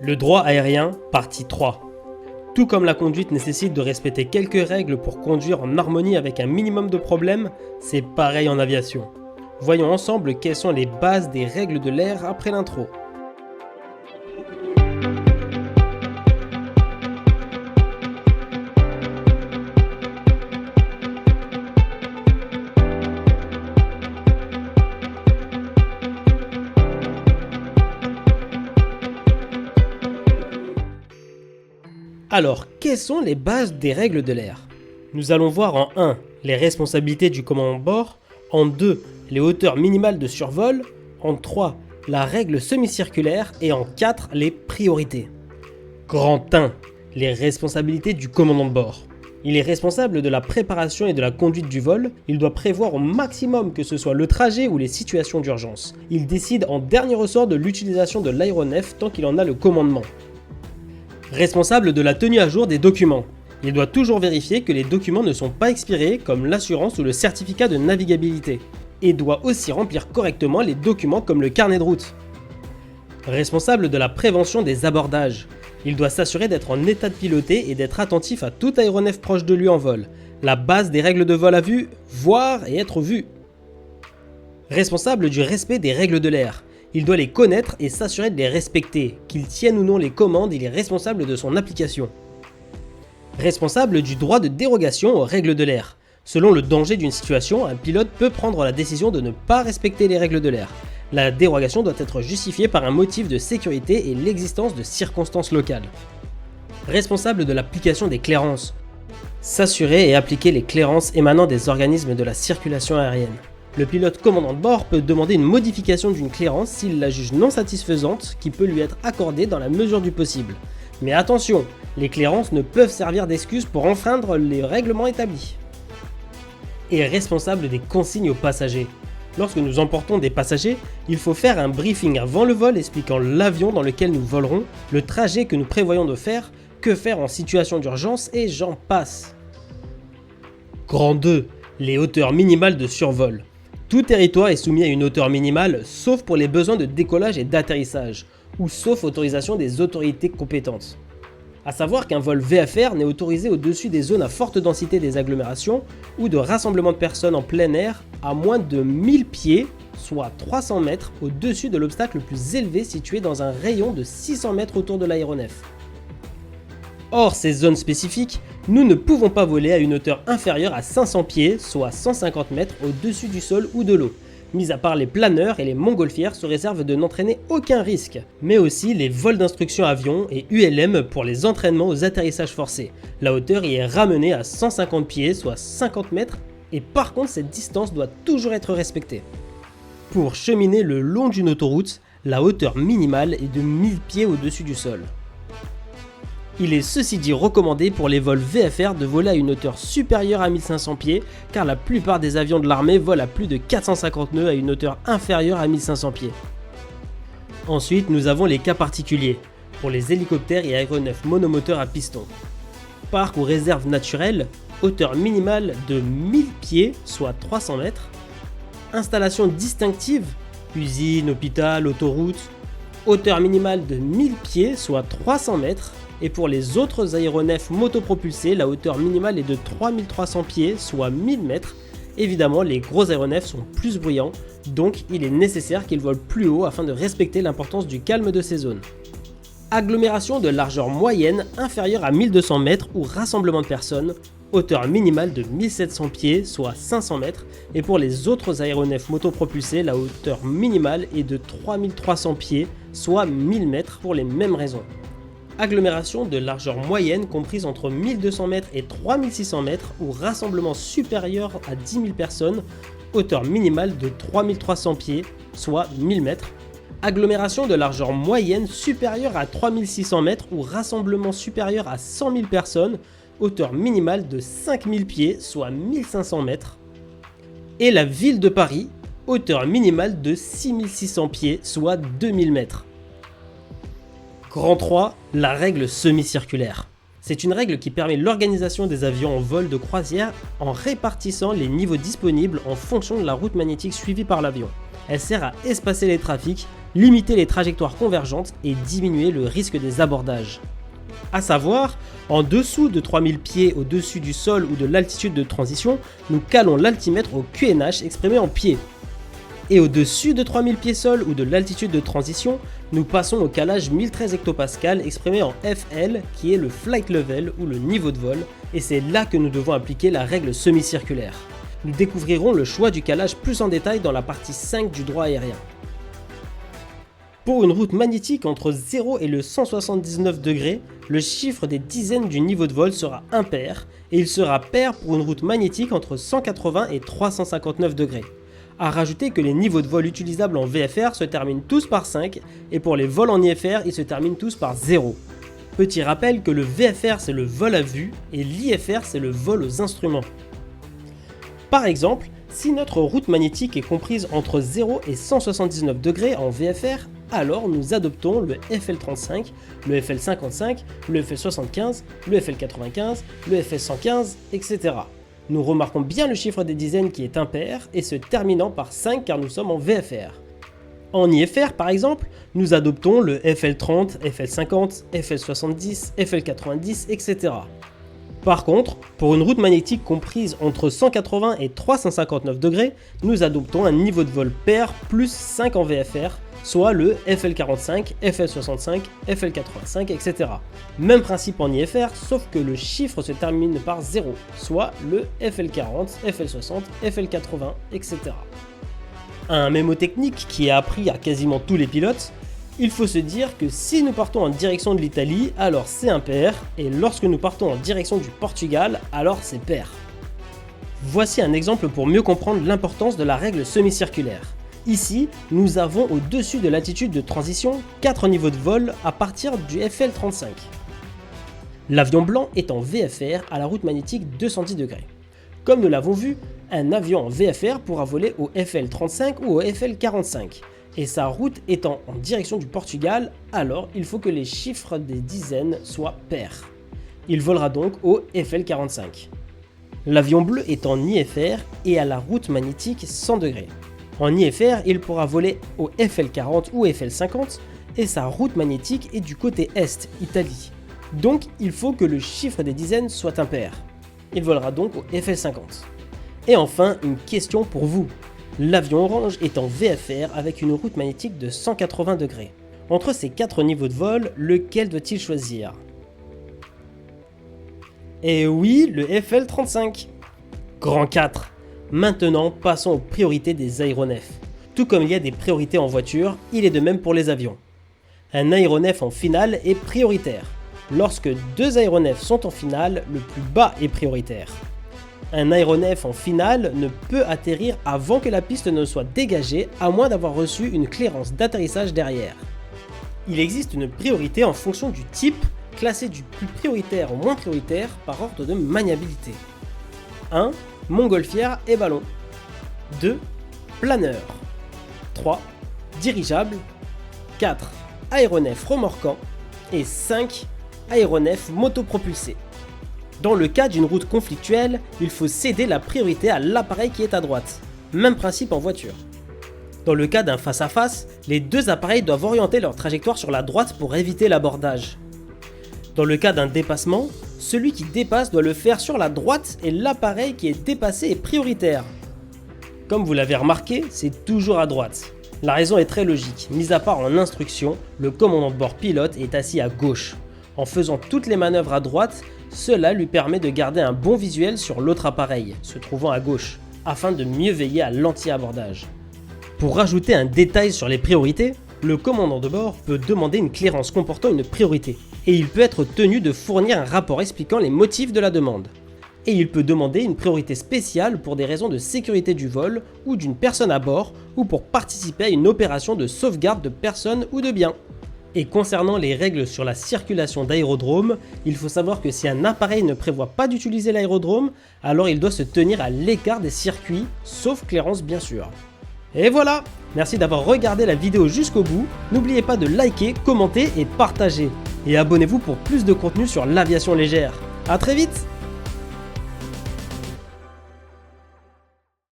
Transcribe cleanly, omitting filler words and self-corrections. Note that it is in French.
Le droit aérien, partie 3. Tout comme la conduite nécessite de respecter quelques règles pour conduire en harmonie avec un minimum de problèmes, c'est pareil en aviation. Voyons ensemble quelles sont les bases des règles de l'air après l'intro. Alors, quelles sont les bases des règles de l'air? Nous allons voir en 1 les responsabilités du commandant de bord, en 2 les hauteurs minimales de survol, en 3 la règle semi-circulaire et en 4 les priorités. Grand 1, les responsabilités du commandant de bord. Il est responsable de la préparation et de la conduite du vol, il doit prévoir au maximum que ce soit le trajet ou les situations d'urgence. Il décide en dernier ressort de l'utilisation de l'aéronef tant qu'il en a le commandement. Responsable de la tenue à jour des documents. Il doit toujours vérifier que les documents ne sont pas expirés comme l'assurance ou le certificat de navigabilité. Et doit aussi remplir correctement les documents comme le carnet de route. Responsable de la prévention des abordages. Il doit s'assurer d'être en état de piloter et d'être attentif à tout aéronef proche de lui en vol. La base des règles de vol à vue, voir et être vu. Responsable du respect des règles de l'air. Il doit les connaître et s'assurer de les respecter. Qu'il tienne ou non les commandes, il est responsable de son application. Responsable du droit de dérogation aux règles de l'air. Selon le danger d'une situation, un pilote peut prendre la décision de ne pas respecter les règles de l'air. La dérogation doit être justifiée par un motif de sécurité et l'existence de circonstances locales. Responsable de l'application des clairances. S'assurer et appliquer les clairances émanant des organismes de la circulation aérienne. Le pilote commandant de bord peut demander une modification d'une clairance s'il la juge non satisfaisante qui peut lui être accordée dans la mesure du possible. Mais attention, les clairances ne peuvent servir d'excuse pour enfreindre les règlements établis. Et responsable des consignes aux passagers. Lorsque nous emportons des passagers, il faut faire un briefing avant le vol expliquant l'avion dans lequel nous volerons, le trajet que nous prévoyons de faire, que faire en situation d'urgence et j'en passe. Grand 2, les hauteurs minimales de survol. Tout territoire est soumis à une hauteur minimale, sauf pour les besoins de décollage et d'atterrissage, ou sauf autorisation des autorités compétentes. A savoir qu'un vol VFR n'est autorisé au-dessus des zones à forte densité des agglomérations ou de rassemblement de personnes en plein air à moins de 1000 pieds, soit 300 mètres, au-dessus de l'obstacle le plus élevé situé dans un rayon de 600 mètres autour de l'aéronef. Hors ces zones spécifiques, nous ne pouvons pas voler à une hauteur inférieure à 500 pieds, soit 150 mètres au-dessus du sol ou de l'eau. Mis à part les planeurs et les montgolfières se réservent de n'entraîner aucun risque, mais aussi les vols d'instruction avion et ULM pour les entraînements aux atterrissages forcés. La hauteur y est ramenée à 150 pieds, soit 50 mètres, et par contre cette distance doit toujours être respectée. Pour cheminer le long d'une autoroute, la hauteur minimale est de 1000 pieds au-dessus du sol. Il est ceci dit recommandé pour les vols VFR de voler à une hauteur supérieure à 1500 pieds car la plupart des avions de l'armée volent à plus de 450 nœuds à une hauteur inférieure à 1500 pieds. Ensuite, nous avons les cas particuliers, pour les hélicoptères et aéronefs monomoteurs à piston. Parc ou réserve naturelle, hauteur minimale de 1000 pieds, soit 300 mètres. Installation distinctive, usine, hôpital, autoroute, hauteur minimale de 1000 pieds, soit 300 mètres. Et pour les autres aéronefs motopropulsés, la hauteur minimale est de 3300 pieds, soit 1000 mètres. Évidemment, les gros aéronefs sont plus bruyants, donc il est nécessaire qu'ils volent plus haut afin de respecter l'importance du calme de ces zones. Agglomération de largeur moyenne inférieure à 1200 mètres ou rassemblement de personnes, hauteur minimale de 1700 pieds, soit 500 mètres. Et pour les autres aéronefs motopropulsés, la hauteur minimale est de 3300 pieds, soit 1000 mètres pour les mêmes raisons. Agglomération de largeur moyenne comprise entre 1200 mètres et 3600 mètres ou rassemblement supérieur à 10 000 personnes, hauteur minimale de 3300 pieds, soit 1000 mètres. Agglomération de largeur moyenne supérieure à 3600 mètres ou rassemblement supérieur à 100 000 personnes, hauteur minimale de 5000 pieds, soit 1500 mètres. Et la ville de Paris, hauteur minimale de 6600 pieds, soit 2000 mètres. Grand 3, la règle semi-circulaire. C'est une règle qui permet l'organisation des avions en vol de croisière en répartissant les niveaux disponibles en fonction de la route magnétique suivie par l'avion. Elle sert à espacer les trafics, limiter les trajectoires convergentes et diminuer le risque des abordages. A savoir, en dessous de 3000 pieds au-dessus du sol ou de l'altitude de transition, nous calons l'altimètre au QNH exprimé en pieds. Et au-dessus de 3000 pieds sol ou de l'altitude de transition, nous passons au calage 1013 hectopascal exprimé en FL qui est le flight level ou le niveau de vol, et c'est là que nous devons appliquer la règle semi-circulaire. Nous découvrirons le choix du calage plus en détail dans la partie 5 du droit aérien. Pour une route magnétique entre 0 et le 179 degrés, le chiffre des dizaines du niveau de vol sera impair et il sera pair pour une route magnétique entre 180 et 359 degrés. A rajouter que les niveaux de vol utilisables en VFR se terminent tous par 5 et pour les vols en IFR, ils se terminent tous par 0. Petit rappel que le VFR c'est le vol à vue et l'IFR c'est le vol aux instruments. Par exemple, si notre route magnétique est comprise entre 0 et 179 degrés en VFR, alors nous adoptons le FL35, le FL55, le FL75, le FL95, le FL115, etc. Nous remarquons bien le chiffre des dizaines qui est impair et se terminant par 5 car nous sommes en VFR. En IFR par exemple, nous adoptons le FL30, FL50, FL70, FL90, etc. Par contre, pour une route magnétique comprise entre 180 et 359 degrés, nous adoptons un niveau de vol pair plus 5 en VFR, soit le FL45, FL65, FL85, etc. Même principe en IFR, sauf que le chiffre se termine par 0, soit le FL40, FL60, FL80, etc. Un mémo technique qui est appris à quasiment tous les pilotes, il faut se dire que si nous partons en direction de l'Italie, alors c'est impair, et lorsque nous partons en direction du Portugal, alors c'est pair. Voici un exemple pour mieux comprendre l'importance de la règle semi-circulaire. Ici, nous avons au-dessus de l'altitude de transition 4 niveaux de vol à partir du FL35. L'avion blanc est en VFR à la route magnétique 210 degrés. Comme nous l'avons vu, un avion en VFR pourra voler au FL35 ou au FL45. Et sa route étant en direction du Portugal, alors il faut que les chiffres des dizaines soient pairs. Il volera donc au FL45. L'avion bleu est en IFR et à la route magnétique 100 degrés. En IFR, il pourra voler au FL40 ou FL50 et sa route magnétique est du côté est, Italie. Donc il faut que le chiffre des dizaines soit impair. Il volera donc au FL50. Et enfin, une question pour vous. L'avion orange est en VFR avec une route magnétique de 180 degrés. Entre ces 4 niveaux de vol, lequel doit-il choisir? Et oui, le FL35. Grand 4. Maintenant, passons aux priorités des aéronefs. Tout comme il y a des priorités en voiture, il est de même pour les avions. Un aéronef en finale est prioritaire. Lorsque 2 aéronefs sont en finale, le plus bas est prioritaire. Un aéronef en finale ne peut atterrir avant que la piste ne soit dégagée, à moins d'avoir reçu une clairance d'atterrissage derrière. Il existe une priorité en fonction du type, classé du plus prioritaire au moins prioritaire par ordre de maniabilité. 1. Montgolfière et ballon. 2. Planeur. 3. Dirigeable. 4. Aéronef remorquant. Et 5. Aéronef motopropulsé. Dans le cas d'une route conflictuelle, il faut céder la priorité à l'appareil qui est à droite. Même principe en voiture. Dans le cas d'un face-à-face, les deux appareils doivent orienter leur trajectoire sur la droite pour éviter l'abordage. Dans le cas d'un dépassement, celui qui dépasse doit le faire sur la droite et l'appareil qui est dépassé est prioritaire. Comme vous l'avez remarqué, c'est toujours à droite. La raison est très logique, mis à part en instruction, le commandant de bord pilote est assis à gauche. En faisant toutes les manœuvres à droite, cela lui permet de garder un bon visuel sur l'autre appareil, se trouvant à gauche, afin de mieux veiller à l'anti-abordage. Pour rajouter un détail sur les priorités, le commandant de bord peut demander une clairance comportant une priorité, et il peut être tenu de fournir un rapport expliquant les motifs de la demande. Et il peut demander une priorité spéciale pour des raisons de sécurité du vol ou d'une personne à bord, ou pour participer à une opération de sauvegarde de personnes ou de biens. Et concernant les règles sur la circulation d'aérodrome, il faut savoir que si un appareil ne prévoit pas d'utiliser l'aérodrome, alors il doit se tenir à l'écart des circuits, sauf clairance bien sûr. Et voilà! Merci d'avoir regardé la vidéo jusqu'au bout, n'oubliez pas de liker, commenter et partager. Et abonnez-vous pour plus de contenu sur l'aviation légère. A très vite!